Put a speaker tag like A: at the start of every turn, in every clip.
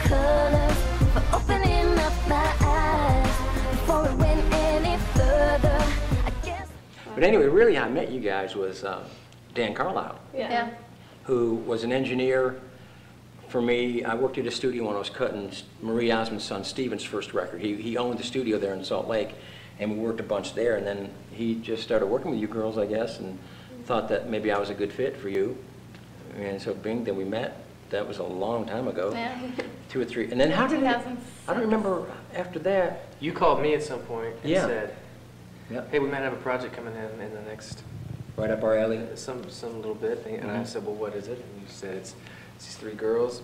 A: colors, for opening up my eyes before it went any further. I guess.
B: But anyway, really, I met you guys was Dan Carlisle,
C: Yeah.
B: who was an engineer for me. I worked at a studio when I was cutting Marie Osmond's son Steven's first record. He owned the studio there in Salt Lake, and we worked a bunch there. And then he just started working with you girls, I guess, and thought that maybe I was a good fit for you. And so being that we met, that was a long time ago.
C: Yeah.
B: 2 or 3. And then how did it,
C: 2006.
B: I don't remember after that.
D: You called me at some point and
B: Yeah.
D: said,
B: Yeah.
D: hey, we might have a project coming in the next,
B: Right up our alley.
D: some little bit. And I said, well, what is it? And you said, it's these 3 girls.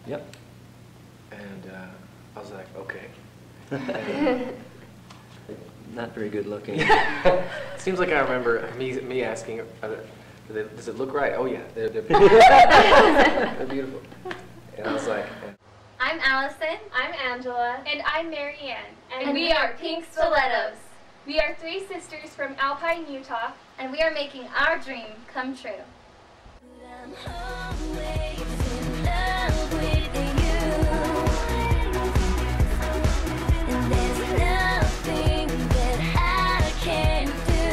B: Yep.
D: And I was like, okay.
B: Not very good looking.
D: Seems like I remember me asking, does it look right? Oh yeah, they're beautiful. They're beautiful. And I was like,
E: I'm Allison.
F: I'm Angela.
E: And I'm Marianne.
F: And we are Pink Stilettos. We are 3 sisters from Alpine, Utah.
E: And we are making our dream come true.
A: I'm always in love with you, and there's nothing that I can't do.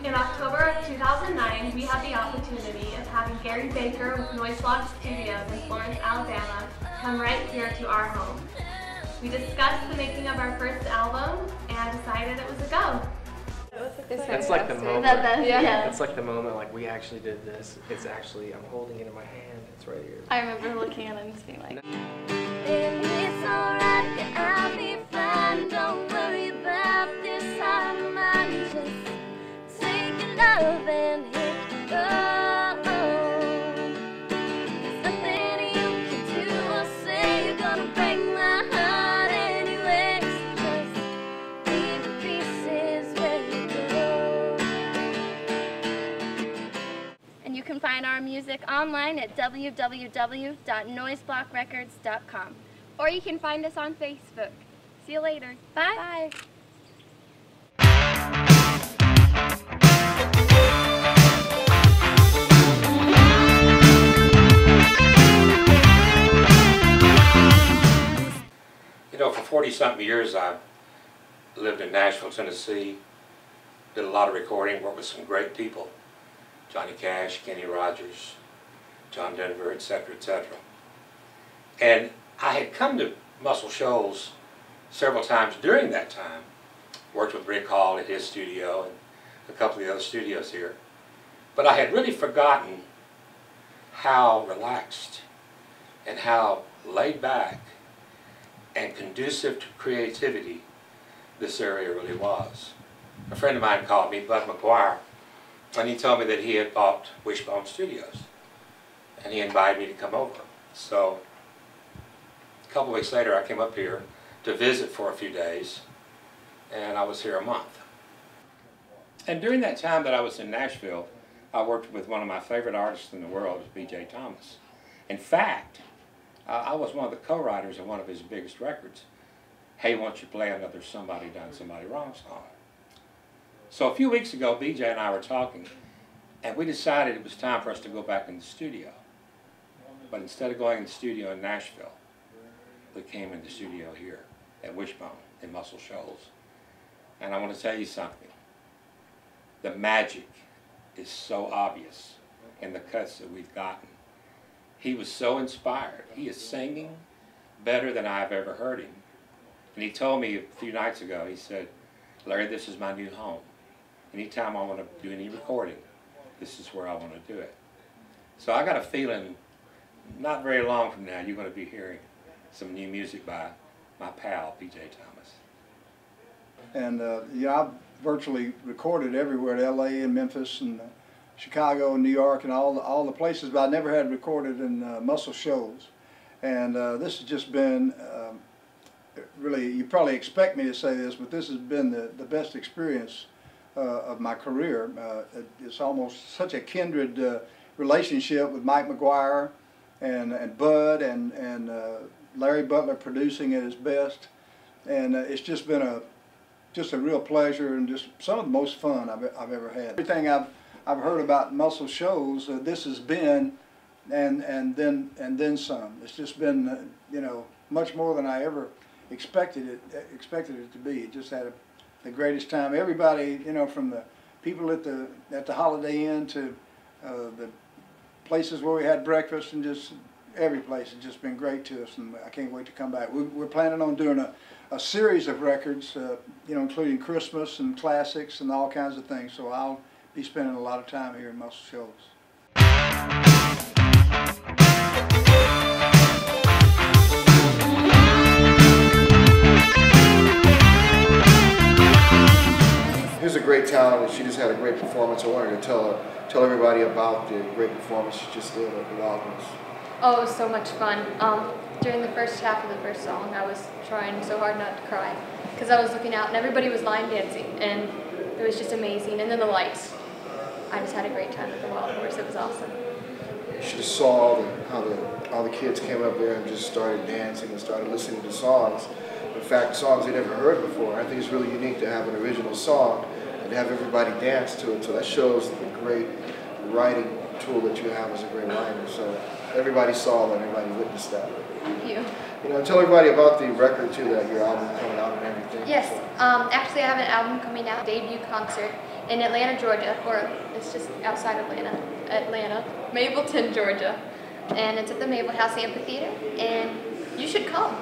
F: In October of 2009, we had the opportunity of having Gary Baker with Noise Block Studios in Florence, Alabama, come right here to our home. We discussed the making of our first album and decided it was a go.
D: that's like the moment.
C: Yeah.
D: That's like the moment, like we actually did this. It's actually, I'm holding it in my hand. It's right here.
C: I remember looking at it and just being like,
A: Baby, it's alright, yeah, I'll be fine. Don't worry about this, I'm just take your love and hit the go. There's nothing you can do or say, you're gonna break my heart anyway. Just leave the pieces where you go.
E: And you can find our music online at www.noiseblockrecords.com.
F: Or you can find us on Facebook. See you later.
E: Bye.
G: You know, for 40-something years, I've lived in Nashville, Tennessee, did a lot of recording, worked with some great people, Johnny Cash, Kenny Rogers, John Denver, etc., etc. And I had come to Muscle Shoals several times during that time, worked with Rick Hall at his studio and a couple of the other studios here, but I had really forgotten how relaxed and how laid back and conducive to creativity this area really was. A friend of mine called me, Bud McGuire, and he told me that he had bought Wishbone Studios, and he invited me to come over. So a couple of weeks later I came up here to visit for a few days, and I was here a month. And during that time that I was in Nashville, I worked with one of my favorite artists in the world, B.J. Thomas. In fact, I was one of the co-writers of one of his biggest records, Hey, Won't You Play Another Somebody Done Somebody Wrong song. So a few weeks ago, B.J. and I were talking, and we decided it was time for us to go back in the studio. But instead of going in the studio in Nashville, we came in the studio here at Wishbone in Muscle Shoals. And I want to tell you something. The magic is so obvious in the cuts that we've gotten. He was so inspired. He is singing better than I've ever heard him. And he told me a few nights ago, he said, Larry, this is my new home. Anytime I want to do any recording, this is where I want to do it. So I got a feeling not very long from now you're going to be hearing some new music by my pal, B.J. Thomas.
H: And yeah, I've virtually recorded everywhere, L.A. and Memphis and Chicago and New York and all the places, but I never had recorded in Muscle Shoals. And this has just been really, you probably expect me to say this, but this has been the best experience of my career. It's almost such a kindred relationship with Mike McGuire and Bud and Larry Butler producing at his best. And it's just been a real pleasure and just some of the most fun I've ever had. Everything I've heard about Muscle Shoals, this has been and then some. It's just been you know, much more than I ever expected it to be. It just had the greatest time. Everybody, you know, from the people at the Holiday Inn to the places where we had breakfast, and just every place has just been great to us, and I can't wait to come back. We're planning on doing a series of records, you know, including Christmas and classics and all kinds of things. So I'll be spending a lot of time here in Muscle Shoals.
I: Here's a great talent, and she just had a great performance. I wanted to tell everybody about the great performance she just did at the Wilderness.
C: Oh, it was so much fun. During the first half of the first song, I was trying so hard not to cry because I was looking out and everybody was line dancing, and it was just amazing. And then the lights. I just had a great time at the Wild Horse. It was awesome.
I: You should have saw how the kids came up there and just started dancing and started listening to songs. In fact, songs they never heard before. I think it's really unique to have an original song and have everybody dance to it. So that shows the great writing tool that you have as a great writer. So everybody saw that, everybody witnessed that.
C: Thank you.
I: You know, tell everybody about the record too, that your album coming out and everything.
C: Yes, actually I have an album coming out, debut concert in Atlanta, Georgia, or it's just outside Atlanta, Mableton, Georgia. And it's at the Mabel House Amphitheater, and you should come.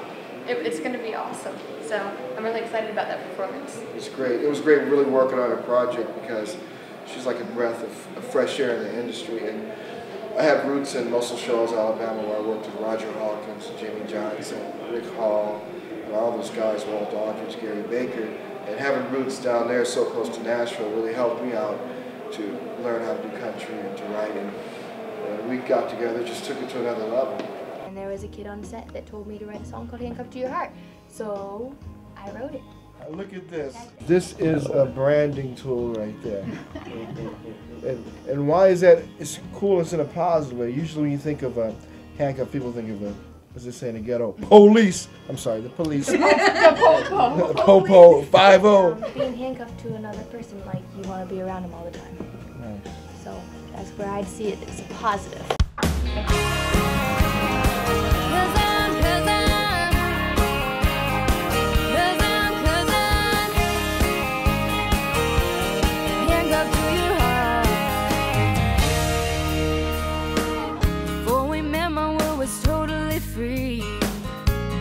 C: It's going to be awesome. So I'm really excited about that performance.
I: It's great. It was great really working on a project because she's like a breath of fresh air in the industry. And I have roots in Muscle Shoals, Alabama, where I worked with Roger Hawkins, Jimmy Johnson, Rick Hall, and all those guys, Walt Aldridge, Gary Baker. And having roots down there so close to Nashville really helped me out to learn how to do country and to write. And we got together, just took it to another level.
E: And there was a kid on set that told me to write a song called Handcuffed to Your Heart. So I wrote it.
I: Look at this. This is a branding tool right there. and why is that? It's cool, it's in a positive way. Usually when you think of a handcuff, people think of as they say in the ghetto, police. I'm sorry, the police. The popo. Popo, 5-0.
E: Being handcuffed to another person, like you want to be around them all the time.
I: Nice.
E: So that's where I'd see it as a positive.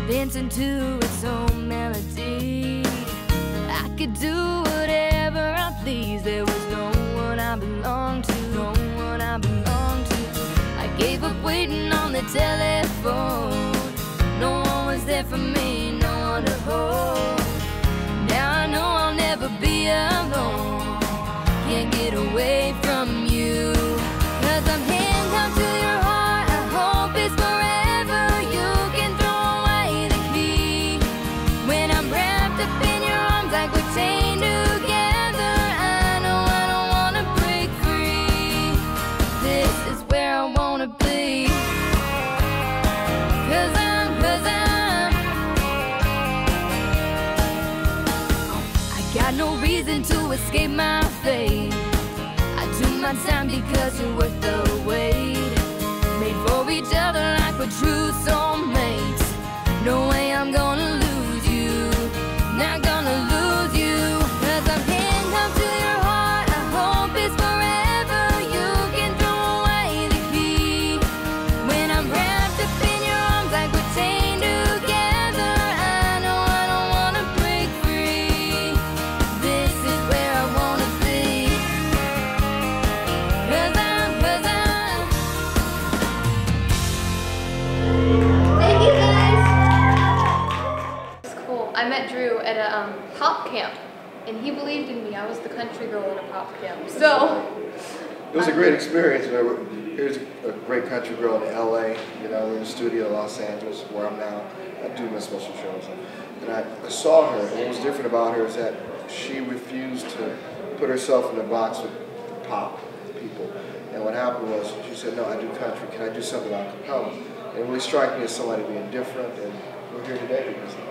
A: Dancing to its own melody, I could do whatever I please. There was no one I belonged to, no one I belonged to. I gave up waiting on the telephone. No one was there for me, no one to hold. Now I know I'll never be alone. Can't get away from you, 'cause I'm handcuffed to your heart. I hope it's forever. You can throw away the key when I'm wrapped up in your arms like we're chained together. I know I don't wanna break free. This is where I wanna be. 'Cause I got no reason to escape my fate. I do my time because you're worth the wait. Made for each other like we're true soulmates. No way I'm gonna lose you, not gonna lose you. 'Cause I'm handcuffed to your heart. I hope it's forever. You can throw away the key when I'm wrapped up in your arms like we're chained together. I know I don't wanna break free. This is where I wanna be. 'Cause
C: Thank you guys. It's cool. I met Drew at a pop camp, and he believed in me. I was the country girl at a pop camp. So
I: It was a great experience. You know, here's a great country girl in LA. You know, we're in the studio in Los Angeles, where I'm now. I do miss Muscle Shoals. And I saw her, and what was different about her is that she refused to put herself in a box with the pop people. And what happened was, she said, no, I do country. Can I do something a cappella? And it really struck me as somebody being different, and we're here today because of that.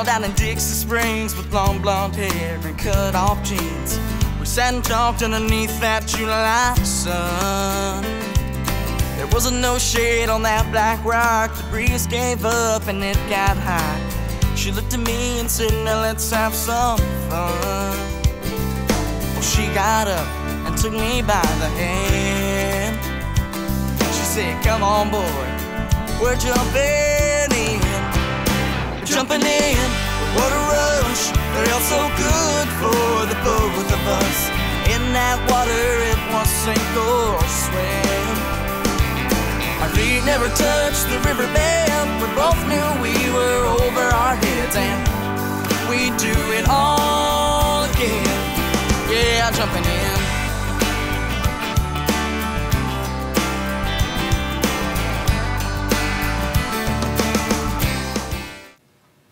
J: girl down in Dixie Springs with long blonde hair and cut off jeans. We sat and talked underneath that July sun. There wasn't no shade on that black rock. The breeze gave up and it got hot. She looked at me and said, now let's have some fun. Well, she got up and took me by the hand. She said, come on boy, we're jumping in. We're jumping in, what a rush. Felt so good for the both of us. In that water it was sink or swim. Our feet never touched the riverbed. We both knew we were over our heads, and we'd do it all again. Yeah, jumping in.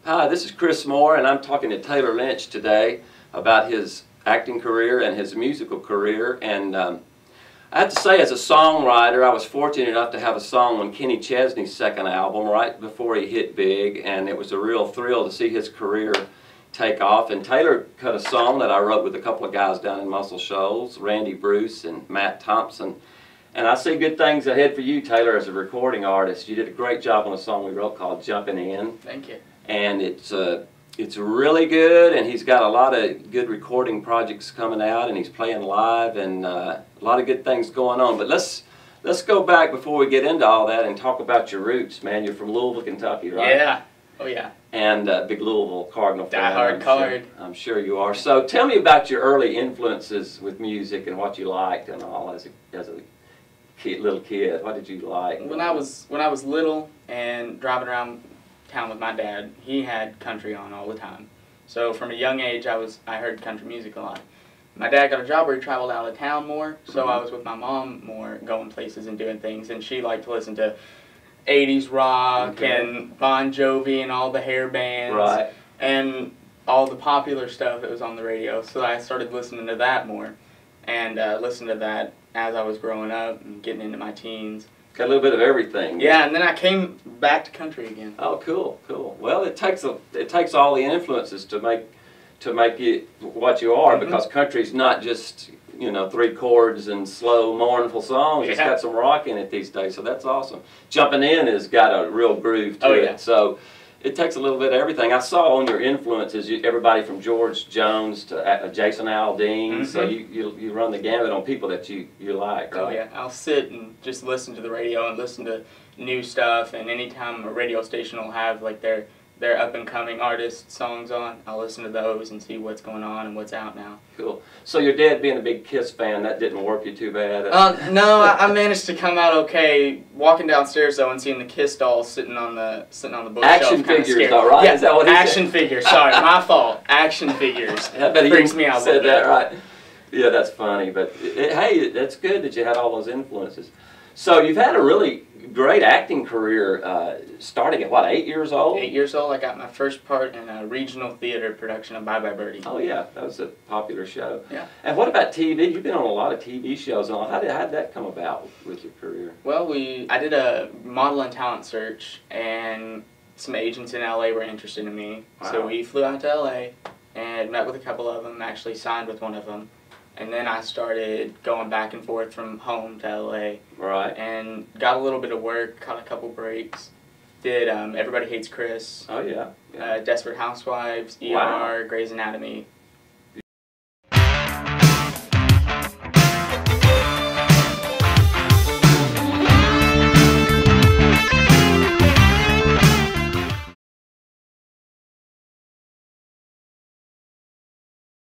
K: Hi, this is Chris Moore, and I'm talking to Taylor Lynch today about his acting career and his musical career. And I have to say, as a songwriter, I was fortunate enough to have a song on Kenny Chesney's second album right before he hit big, and it was a real thrill to see his career take off. And Taylor cut a song that I wrote with a couple of guys down in Muscle Shoals, Randy Bruce and Matt Thompson. And I see good things ahead for you, Taylor, as a recording artist. You did a great job on a song we wrote called Jumping In.
D: Thank you.
K: And it's really good, and he's got a lot of good recording projects coming out, and he's playing live, and a lot of good things going on. But let's go back before we get into all that and talk about your roots, man. You're from Louisville, Kentucky, right?
D: Yeah. Oh yeah.
K: And big Louisville Cardinal fan.
D: Die-hard Card.
K: I'm sure you are. So tell me about your early influences with music and what you liked and all as a little kid. What did you like?
L: When I was little and driving around town with my dad, he had country on all the time. So from a young age, I heard country music a lot. My dad got a job where he traveled out of town more, so I was with my mom more, going places and doing things, and she liked to listen to 80s rock and Bon Jovi and all the hair bands and all the popular stuff that was on the radio. So I started listening to that more, and listened to that as I was growing up and getting into my teens.
K: Got a little bit of everything.
L: Yeah, and then I came back to country again.
K: Oh, cool, cool. Well, it takes all the influences to make you what you are, because country's not just, you know, 3 chords and slow, mournful songs. It's got some rock in it these days, so that's awesome. Jumping In has got a real groove to it, so it takes a little bit of everything. I saw on your influences, everybody from George Jones to Jason Aldean, so you run the gamut on people that you like, right?
L: Oh yeah, I'll sit and just listen to the radio and listen to new stuff, and anytime a radio station will have like their up-and-coming artist songs on, I'll listen to those and see what's going on and what's out now.
K: Cool. So your dad being a big Kiss fan, that didn't work you too bad?
L: No, I managed to come out okay. Walking downstairs though and seeing the Kiss dolls sitting on the bookshelf.
K: Action figures, though, right?
L: Yeah,
K: is that what he
L: action
K: said?
L: figures. Sorry, my fault. Action figures.
K: I bet he
L: brings me out.
K: Said that right. Yeah, that's funny. But hey, that's good that you had all those influences. So you've had a really great acting career, starting at what, 8 years old?
L: 8 years old. I got my first part in a regional theater production of Bye Bye Birdie.
K: Oh yeah, that was a popular show.
L: Yeah.
K: And what about TV? You've been on a lot of TV shows and all. How did that come about with your career?
L: Well, I did a model and talent search, and some agents in LA were interested in me.
K: Wow.
L: So we flew out to LA and met with a couple of them, actually signed with one of them. And then I started going back and forth from home to LA.
K: Right.
L: And got a little bit of work, caught a couple breaks. Did Everybody Hates Chris.
K: Oh, yeah.
L: Desperate Housewives, ER, Grey's Anatomy.